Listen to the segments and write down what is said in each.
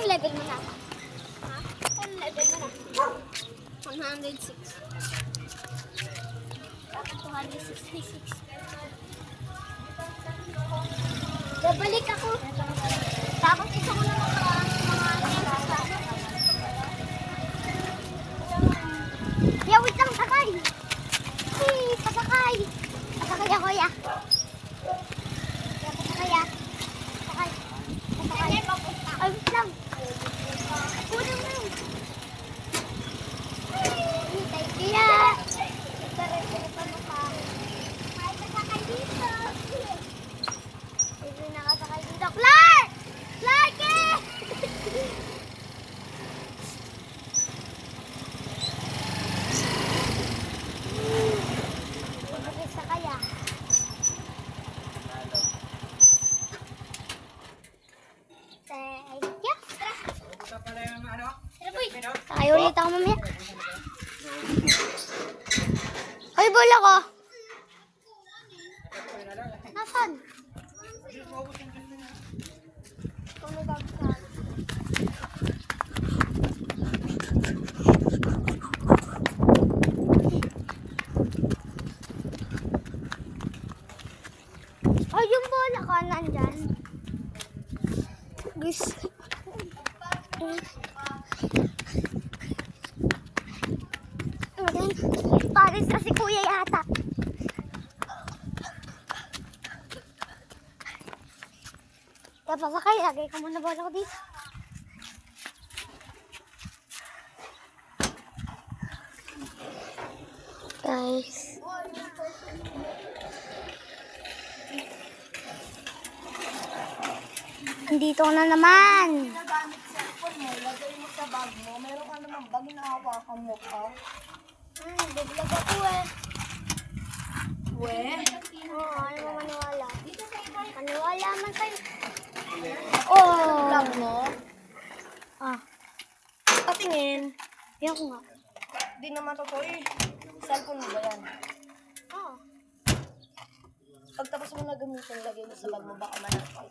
level mo na ako? Ha? Ano level mo na? 106. Dapat 266. Babalik ako. Tapos isa ko na mga yeah, wait lang, sakay. Hey, pasakay. Pasakay ako, ya. Pasakay, ya. Pasakay. Pasakay. Ay, wait lang. Kulang na. Hintay ko, ya. May pasakay dito. Hindi nakasakay dito. Clark! Clark, eh! Sakay ulit ako mamaya. Hoy, bola ko. Nasaan? Ay, yung bola ko nandyan. Gusto. Paris na si kuya yata. Tapos sakay, lagay ka muna bola ko dito. Guys. Andito na naman. Ginagamit cellphone mo, lagay mo sa bag mo. Meron ka namang bag na hawakan mo pa. Nagbablog ako eh. We? Oo, ano mo maniwala? Maniwala man kayo. Vlog mo? Ah, Patingin. yan ko nga. Di naman totoo eh. Cellphone mo ba yan? Oo. Pagtapos mo na gamitin, lagay mo sa bag mo, baka manapal.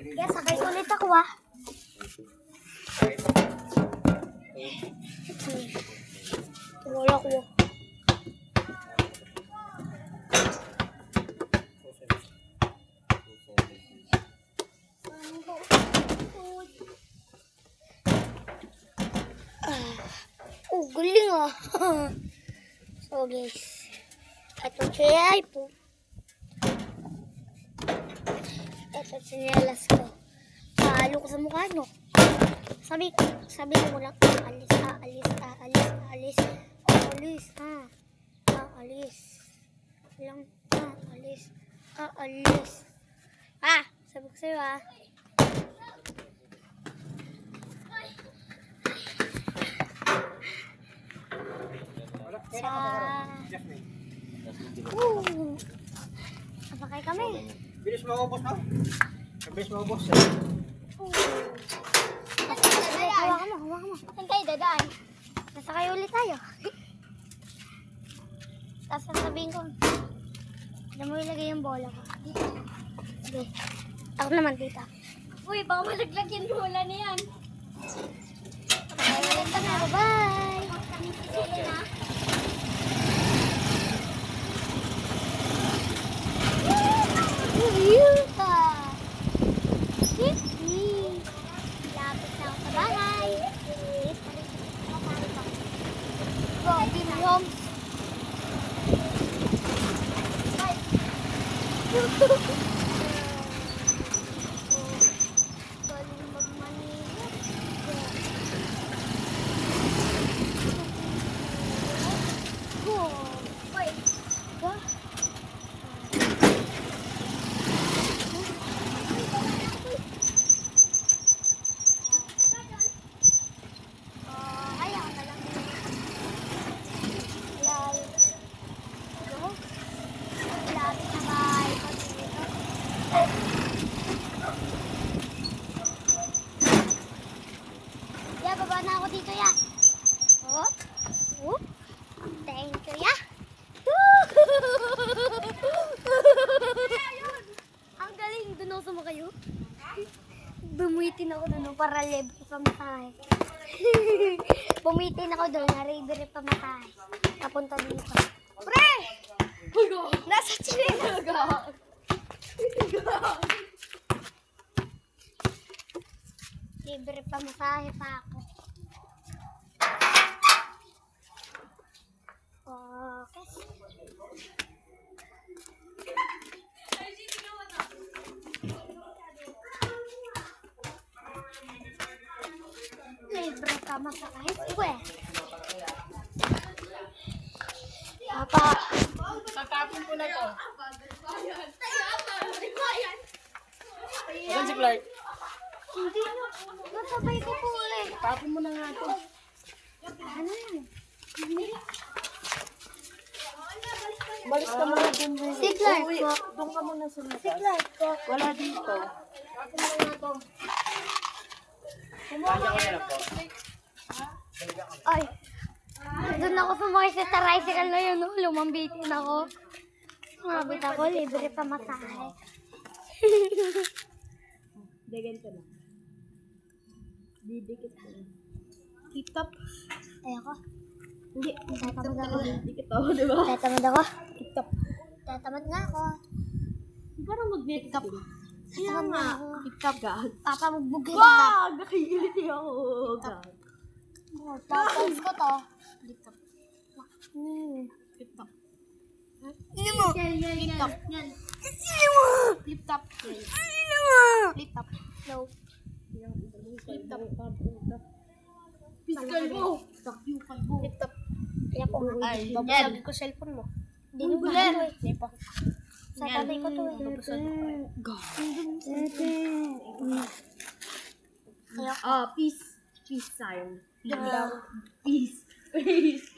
Kaya sakay ulit ako ah. Wala ko. Oh, galing ah. So guys, ito siya po. Ito sinelas ko. Halo ko sa mukha nyo. Sabi mo lang, aalis, aalis, aalis, aalis, aalis, aalis, lang, aalis, aalis. Sabi ko sa'yo Napakay kami. Bilis maubos na. Bilis maubos. Hawakan mo. Saan kayo dadaan? Nasakay ulit tayo. Tapos sasabihin ko, alam mo ilagay yung bola ko. Sige. Ako naman dito. Uy, baka malaglag yung bola na yan. Okay, ulit kami. Bye-bye. Lapit na ako sa bahay. Go, Team Homes. Galing magmanila. Baba na ako dito, ya. Oh. Oh. Thank you, ya. Ang galing. Dunoso mo kayo? Bumitin ako doon para libre pamatahe. Bumitin ako doon na libre pamatahe. Papunta dito. Pre! Nasa chinela ka. Libre pamatahe pa ako. Okay. Libre pamatahe. Uwe. Papa. Tatapon ko na to. Asan si Clark? Hindi na. Nasabay ko po ulit. Tapon mo na nga to. Ano yan? Balis ka muna dun. Si Clark Uy, po. doon ka muna sa Si Clark po. Wala dito. Tapon mo na to. Kanya ko na lang po. Ay. Doon ako sumakay sa tricycle na yun. No? Lumambitin ako. Sumabit ako. Libre pa masahe. Hindi, ganito lang. Didikit ko. Tip-top. Ayoko. Hindi. Tatamad ako. Dikit ako, di ba? Tatamad ako. Tip-top. Tatamad nga ako. Parang mag-tip-top. Tatamad nga ako. Tip-top, gag. Papa, magbugay ka. Wag! Nakikiliti ako. Gag. Tapos ko to. Dito. Tip-top. Ino mo. Tip-top. Yan. Tip-top. Tip-top. No. Tip-top. Pistol mo. Takyukan mo. Tip-top. Kaya ko nga. Ay, babasagin ko cellphone mo. Hindi mo ba ito eh. Hindi pa. Sa tatay ko to eh. Kaya Peace. Peace sign. Peace. Peace.